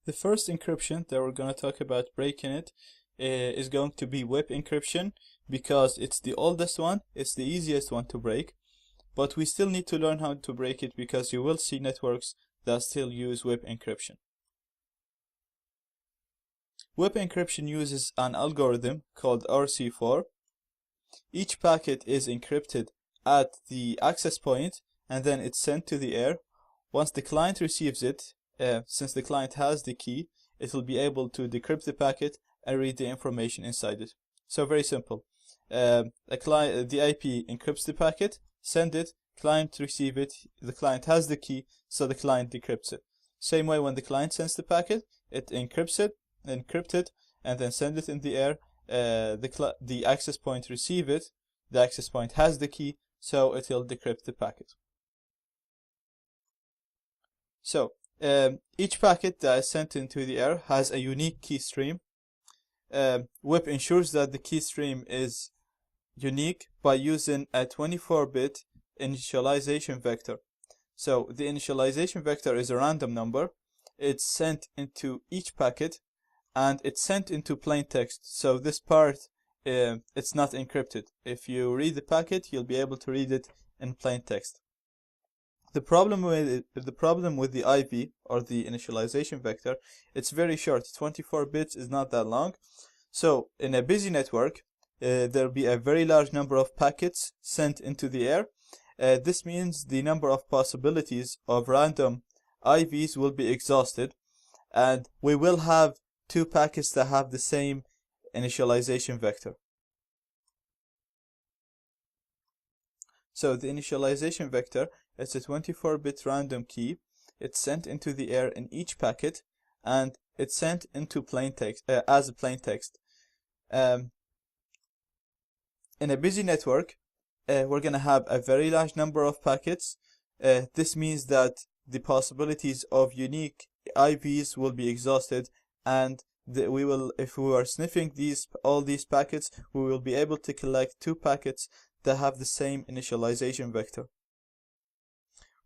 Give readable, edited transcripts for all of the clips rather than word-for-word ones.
The first encryption that we're going to talk about breaking it is going to be WIP encryption, because it's the oldest one, it's the easiest one to break, but we still need to learn how to break it because you will see networks that still use WIP encryption. WIP encryption uses an algorithm called RC4. Each packet is encrypted at the access point and then it's sent to the air. Once the client receives it, since the client has the key, it will be able to decrypt the packet and read the information inside it. So very simple. The IP encrypts the packet, send it, client receive it, the client has the key, so the client decrypts it. Same way when the client sends the packet, it encrypt it, and then send it in the air. The access point receive it, the access point has the key, so it will decrypt the packet. So each packet that is sent into the air has a unique key stream. WIP ensures that the key stream is unique by using a 24-bit initialization vector. So the initialization vector is a random number. It's sent into each packet and it's sent into plain text. So this part, it's not encrypted. If you read the packet, you'll be able to read it in plain text. The problem with the IV, or the initialization vector, it's very short. 24 bits is not that long. So in a busy network, there'll be a very large number of packets sent into the air. This means the number of possibilities of random IVs will be exhausted, and we will have two packets that have the same initialization vector. So the initialization vector is a 24-bit random key. It's sent into the air in each packet, and it's sent into plain text as a plain text. In a busy network, we're going to have a very large number of packets. This means that the possibilities of unique IVs will be exhausted, and if we are sniffing all these packets, we will be able to collect two packets that have the same initialization vector.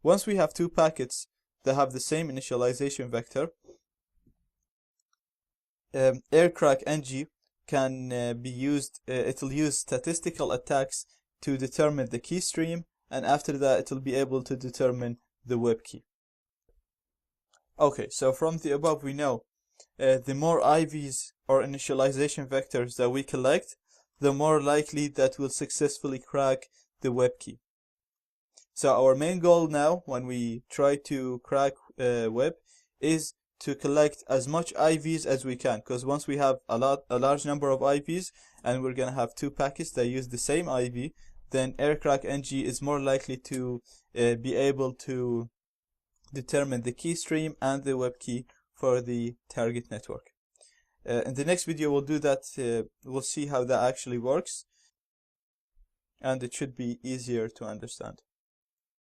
Once we have two packets that have the same initialization vector, AirCrackNG can be used. It will use statistical attacks to determine the key stream, and after that it will be able to determine the WIP key. Okay, so from the above we know the more IVs or initialization vectors that we collect, the more likely that we'll successfully crack the WIP key. So our main goal now, when we try to crack WIP, is to collect as much IVs as we can, because once we have a large number of IVs and we're gonna have two packets that use the same IV, then AirCrackNG is more likely to be able to determine the key stream and the WIP key for the target network. In the next video we'll do that. We'll see how that actually works, and it should be easier to understand.